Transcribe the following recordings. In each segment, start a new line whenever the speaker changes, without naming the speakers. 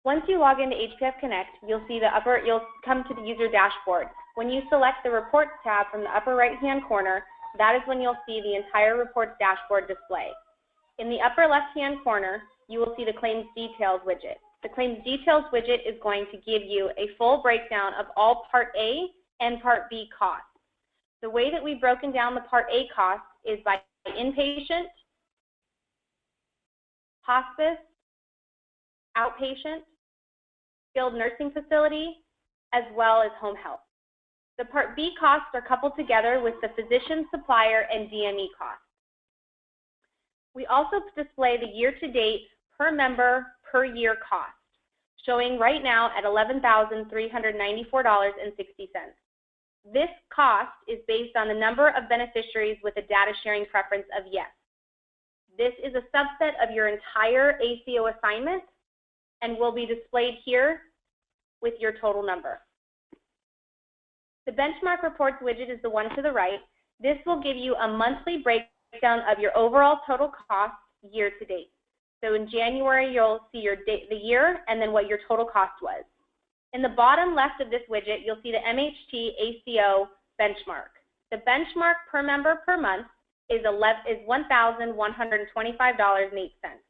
Once you log into HPF Connect, you'll come to the user dashboard. When you select the Reports tab from the upper right-hand corner, that is when you'll see the entire Reports dashboard display. In the upper left-hand corner, you will see the Claims Details widget. The Claims Details widget is going to give you a full breakdown of all Part A and Part B costs. The way that we've broken down the Part A costs is by inpatient, hospice, outpatient, skilled nursing facility, as well as home health. The Part B costs are coupled together with the physician, supplier, and DME costs. We also display the year-to-date per member per year cost, showing right now at $11,394.60. This cost is based on the number of beneficiaries with a data sharing preference of yes. This is a subset of your entire ACO assignment and will be displayed here with your total number. The Benchmark Reports widget is the one to the right. This will give you a monthly breakdown of your overall total cost year to date. So in January, you'll see the year and then what your total cost was. In the bottom left of this widget, you'll see the MHT ACO benchmark. The benchmark per member per month is $1,125.08.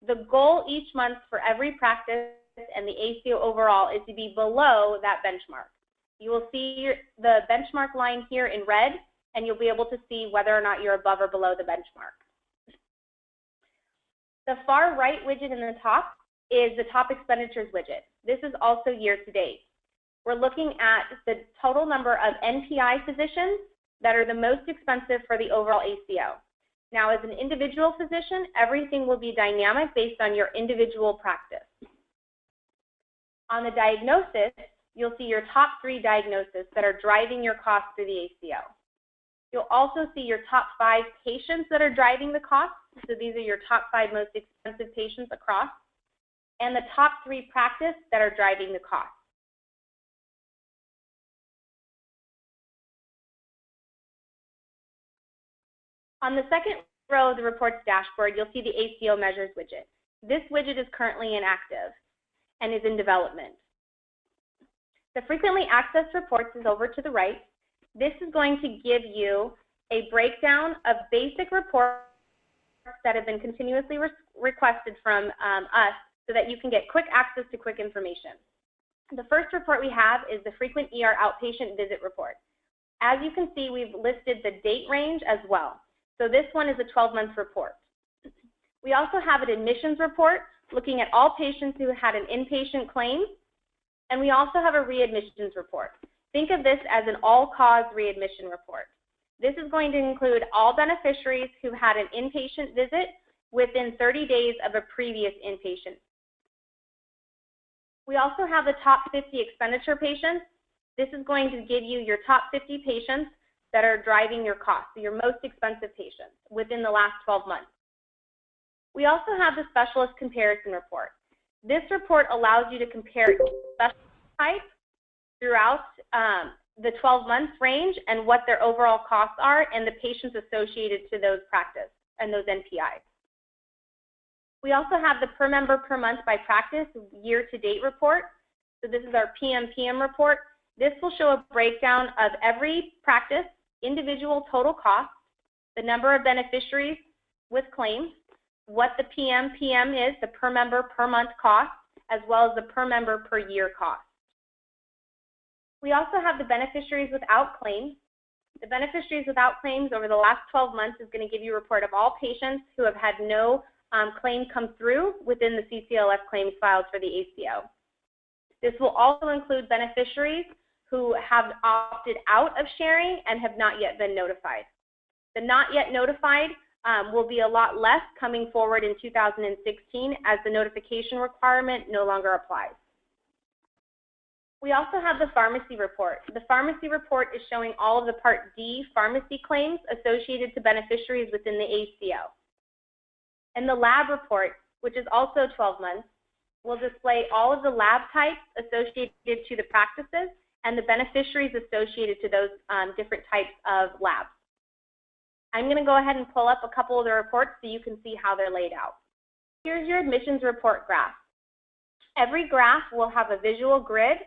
The goal each month for every practice and the ACO overall is to be below that benchmark. You will see the benchmark line here in red, and you'll be able to see whether or not you're above or below the benchmark. The far right widget in the top is the top expenditures widget. This is also year to date. We're looking at the total number of NPI physicians that are the most expensive for the overall ACO. Now, as an individual physician, everything will be dynamic based on your individual practice. On the diagnosis, you'll see your top 3 diagnoses that are driving your costs through the ACO. You'll also see your top 5 patients that are driving the costs. So these are your top 5 most expensive patients across, and the top 3 practice that are driving the cost. On the second row of the reports dashboard, you'll see the ACO measures widget. This widget is currently inactive and is in development. The frequently accessed reports is over to the right. This is going to give you a breakdown of basic reports that have been continuously requested from us so that you can get quick access to quick information. The first report we have is the frequent ER outpatient visit report. As you can see, we've listed the date range as well. So this one is a 12-month report. We also have an admissions report looking at all patients who had an inpatient claim, and we also have a readmissions report. Think of this as an all-cause readmission report. This is going to include all beneficiaries who had an inpatient visit within 30 days of a previous inpatient. We also have the top 50 expenditure patients. This is going to give you your top 50 patients that are driving your costs, so your most expensive patients within the last 12 months. We also have the specialist comparison report. This report allows you to compare specialist type throughout the 12-month range and what their overall costs are and the patients associated to those practice and those NPIs. We also have the per member per month by practice year-to-date report. So this is our PM report. This will show a breakdown of every practice, individual total cost, the number of beneficiaries with claims, what the PM is, the per member per month cost, as well as the per member per year cost. We also have the beneficiaries without claims. The beneficiaries without claims over the last 12 months is going to give you a report of all patients who have had no claim come through within the CCLF claims filed for the ACO. This will also include beneficiaries who have opted out of sharing and have not yet been notified. The not yet notified will be a lot less coming forward in 2016 as the notification requirement no longer applies. We also have the pharmacy report. The pharmacy report is showing all of the Part D pharmacy claims associated to beneficiaries within the ACO. And the lab report, which is also 12 months, will display all of the lab types associated to the practices and the beneficiaries associated to those different types of labs. I'm going to go ahead and pull up a couple of the reports so you can see how they're laid out. Here's your admissions report graph. Every graph will have a visual grid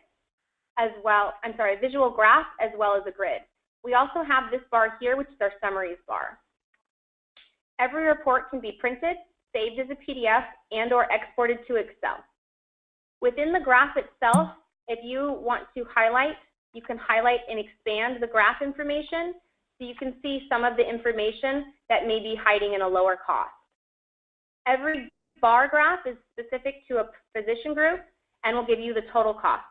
as well, a visual graph as well as a grid. We also have this bar here, which is our summaries bar. Every report can be printed, saved as a PDF, and or exported to Excel. Within the graph itself, if you want to highlight, you can highlight and expand the graph information so you can see some of the information that may be hiding in a lower cost. Every bar graph is specific to a physician group and will give you the total cost.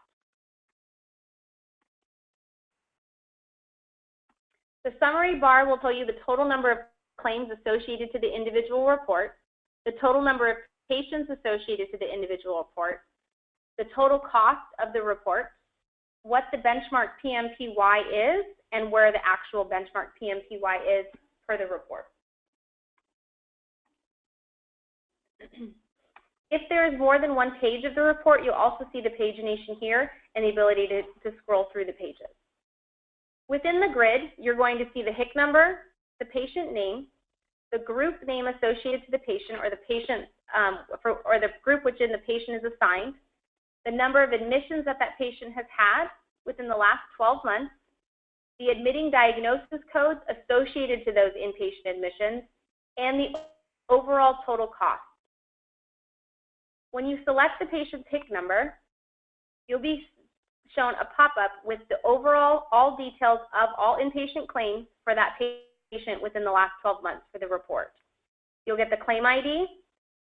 The summary bar will tell you the total number of claims associated to the individual report, the total number of patients associated to the individual report, the total cost of the report, what the benchmark PMPY is, and where the actual benchmark PMPY is for the report. If there is more than one page of the report, you'll also see the pagination here and the ability to scroll through the pages. Within the grid, you're going to see the HIC number, the patient name, the group name associated to the patient or the patient or the group which the patient is assigned, the number of admissions that that patient has had within the last 12 months, the admitting diagnosis codes associated to those inpatient admissions, and the overall total cost. When you select the patient's HIC number, you'll be shown a pop-up with the overall, all details of all inpatient claims for that patient within the last 12 months for the report. You'll get the claim ID,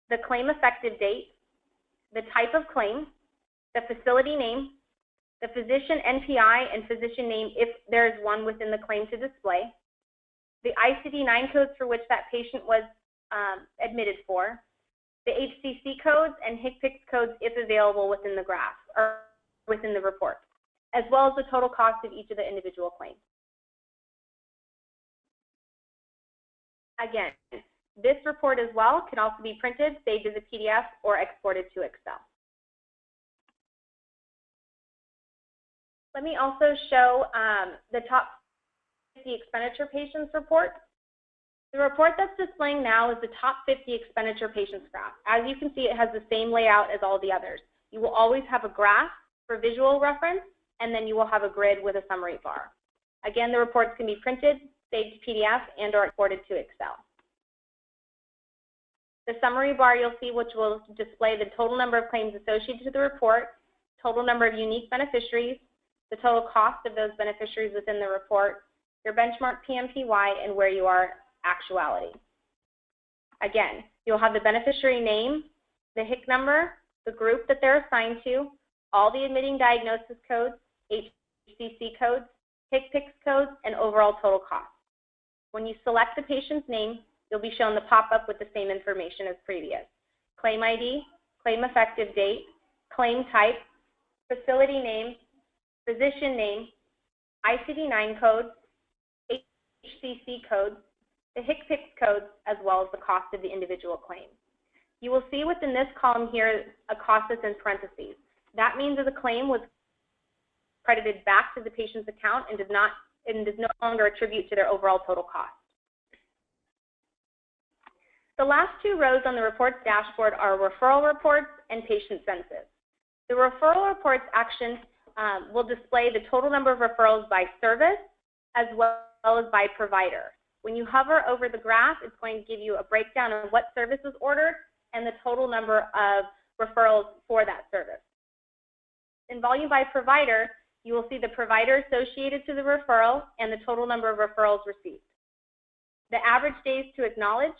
the claim effective date, the type of claim, the facility name, the physician NPI and physician name if there is one within the claim to display, the ICD-9 codes for which that patient was admitted for, the HCC codes and HCPCS codes if available within the graph or within the report, as well as the total cost of each of the individual claims. Again, this report as well can also be printed, saved as a PDF, or exported to Excel. Let me also show the top 50 expenditure patients report. The report that's displaying now is the top 50 expenditure patients graph. As you can see, it has the same layout as all the others. You will always have a graph for visual reference, and then you will have a grid with a summary bar. Again, the reports can be printed, saved to PDF, and or exported to Excel. The summary bar you'll see, which will display the total number of claims associated to the report, total number of unique beneficiaries, the total cost of those beneficiaries within the report, your benchmark PMPY, and where you are actuality. Again, you'll have the beneficiary name, the HIC number, the group that they're assigned to, all the admitting diagnosis codes, HCC codes, HCPCS codes, and overall total cost. When you select the patient's name, you'll be shown the pop-up with the same information as previous. Claim ID, claim effective date, claim type, facility name, physician name, ICD-9 codes, HCC codes, the HCPCS codes, as well as the cost of the individual claim. You will see within this column here a cost that's in parentheses. That means that the claim was credited back to the patient's account and does no longer attribute to their overall total cost. The last two rows on the reports dashboard are referral reports and patient census. The referral reports action will display the total number of referrals by service as well as by provider. When you hover over the graph, it's going to give you a breakdown of what service was ordered and the total number of referrals for that service. In volume by provider, you will see the provider associated to the referral and the total number of referrals received. The average days to acknowledge,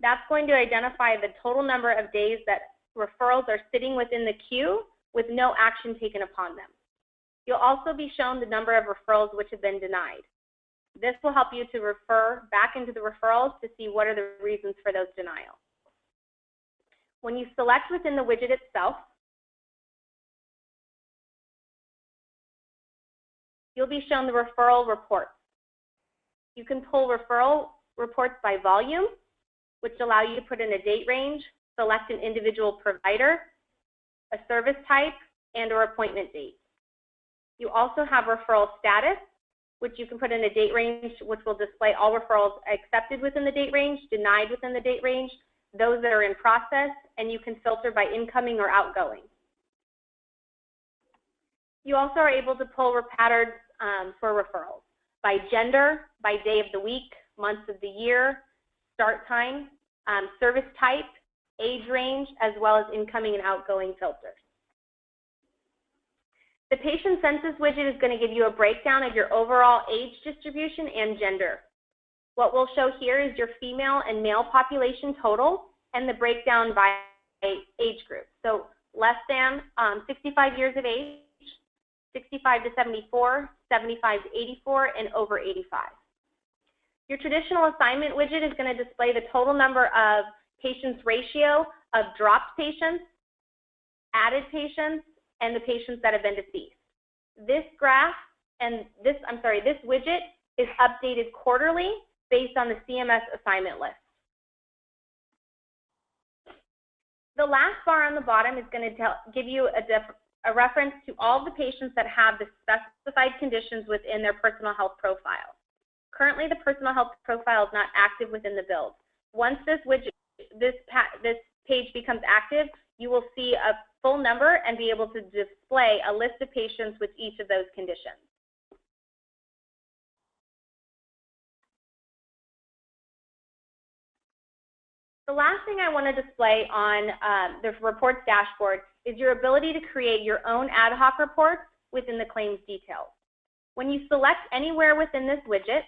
that's going to identify the total number of days that referrals are sitting within the queue with no action taken upon them. You'll also be shown the number of referrals which have been denied. This will help you to refer back into the referrals to see what are the reasons for those denials. When you select within the widget itself, you'll be shown the referral reports. You can pull referral reports by volume, which allow you to put in a date range, select an individual provider, a service type, and or appointment date. You also have referral status, which you can put in a date range, which will display all referrals accepted within the date range, denied within the date range, those that are in process, and you can filter by incoming or outgoing. You also are able to pull patterns for referrals by gender, by day of the week, months of the year, start time, service type, age range, as well as incoming and outgoing filters. The patient census widget is going to give you a breakdown of your overall age distribution and gender. What we'll show here is your female and male population total and the breakdown by age group. So less than 65 years of age, 65 to 74, 75 to 84, and over 85. Your traditional assignment widget is going to display the total number of patients ratio of dropped patients, added patients, and the patients that have been deceased. This graph and this widget is updated quarterly based on the CMS assignment list. The last bar on the bottom is going to give you a reference to all the patients that have the specified conditions within their personal health profile. Currently, the personal health profile is not active within the build. Once this page becomes active, you will see a full number and be able to display a list of patients with each of those conditions. The last thing I want to display on the reports dashboard is your ability to create your own ad hoc reports within the claims details. When you select anywhere within this widget,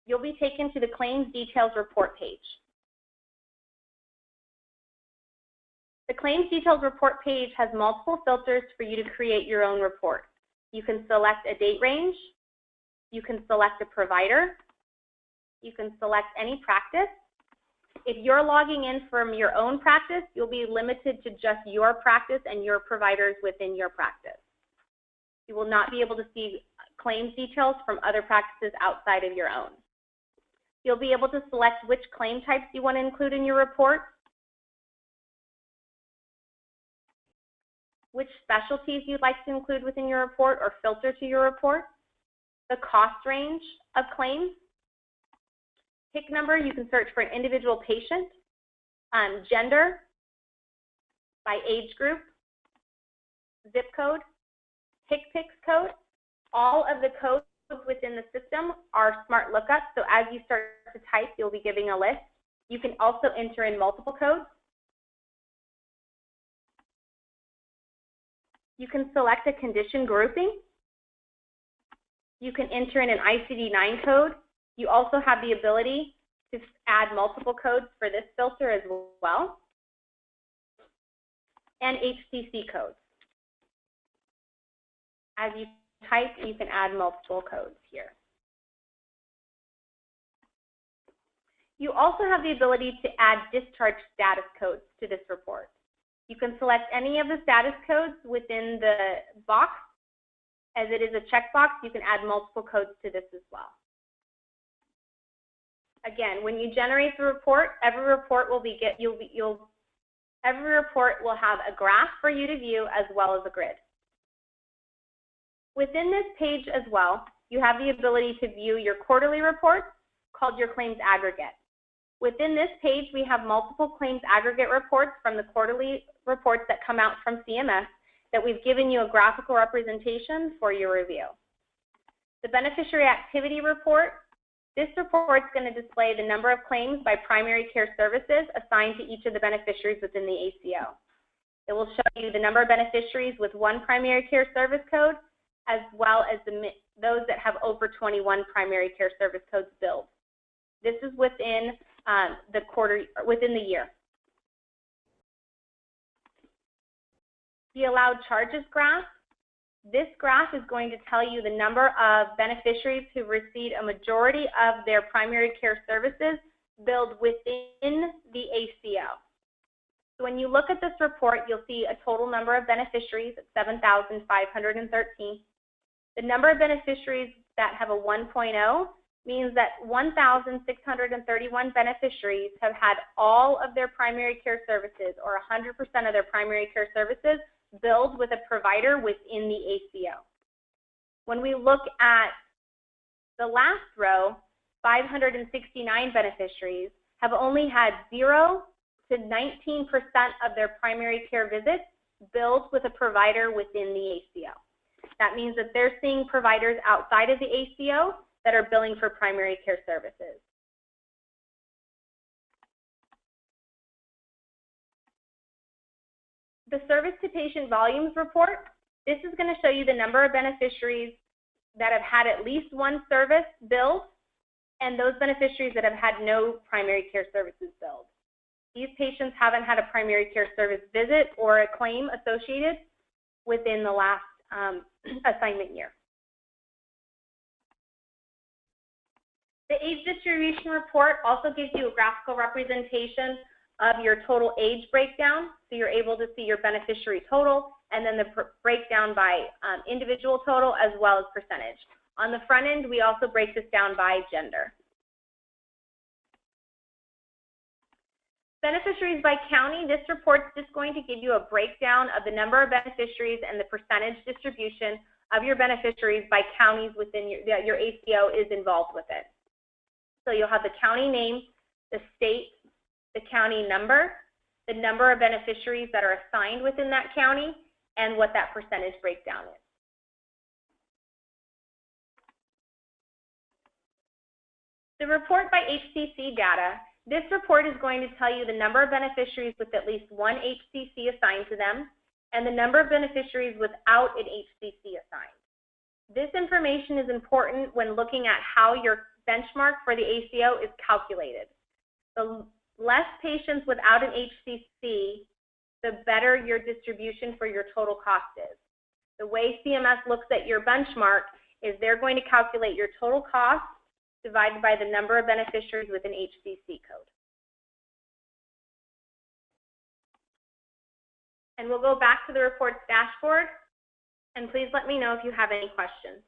you'll be taken to the claims details report page. The claims details report page has multiple filters for you to create your own report. You can select a date range, you can select a provider, you can select any practice. If you're logging in from your own practice, you'll be limited to just your practice and your providers within your practice. You will not be able to see claims details from other practices outside of your own. You'll be able to select which claim types you want to include in your report, which specialties you'd like to include within your report or filter to your report, the cost range of claims, PIC number, you can search for an individual patient, gender, by age group, zip code, HCPCS code. All of the codes within the system are smart lookups, so as you start to type, you'll be giving a list. You can also enter in multiple codes. You can select a condition grouping. You can enter in an ICD-9 code. You also have the ability to add multiple codes for this filter as well, and HCC codes. As you type, you can add multiple codes here. You also have the ability to add discharge status codes to this report. You can select any of the status codes within the box. As it is a checkbox, you can add multiple codes to this as well. Again, when you generate the report, every report will have a graph for you to view as well as a grid. Within this page as well, you have the ability to view your quarterly reports called your claims aggregate. Within this page, we have multiple claims aggregate reports from the quarterly reports that come out from CMS that we've given you a graphical representation for your review. The beneficiary activity report, this report is going to display the number of claims by primary care services assigned to each of the beneficiaries within the ACO. It will show you the number of beneficiaries with one primary care service code, as well as those that have over 21 primary care service codes billed. This is within within the year. The allowed charges graph. This graph is going to tell you the number of beneficiaries who received a majority of their primary care services billed within the ACO. So when you look at this report, you'll see a total number of beneficiaries at 7,513. The number of beneficiaries that have a 1.0 means that 1,631 beneficiaries have had all of their primary care services or 100% of their primary care services billed with a provider within the ACO. When we look at the last row, 569 beneficiaries have only had 0 to 19% of their primary care visits billed with a provider within the ACO. That means that they're seeing providers outside of the ACO that are billing for primary care services. The service to patient volumes report, this is going to show you the number of beneficiaries that have had at least one service billed and those beneficiaries that have had no primary care services billed. These patients haven't had a primary care service visit or a claim associated within the last assignment year. The age distribution report also gives you a graphical representation of your total age breakdown, so you're able to see your beneficiary total and then the breakdown by individual total as well as percentage. On the front end, we also break this down by gender. Beneficiaries by county, this report's just going to give you a breakdown of the number of beneficiaries and the percentage distribution of your beneficiaries by counties within your ACO is involved with it. So you'll have the county name, the state, the county number, the number of beneficiaries that are assigned within that county, and what that percentage breakdown is. The report by HCC data, this report is going to tell you the number of beneficiaries with at least one HCC assigned to them and the number of beneficiaries without an HCC assigned. This information is important when looking at how your benchmark for the ACO is calculated. The less patients without an HCC, the better your distribution for your total cost is. The way CMS looks at your benchmark is they're going to calculate your total cost divided by the number of beneficiaries with an HCC code. And we'll go back to the report's dashboard, and please let me know if you have any questions.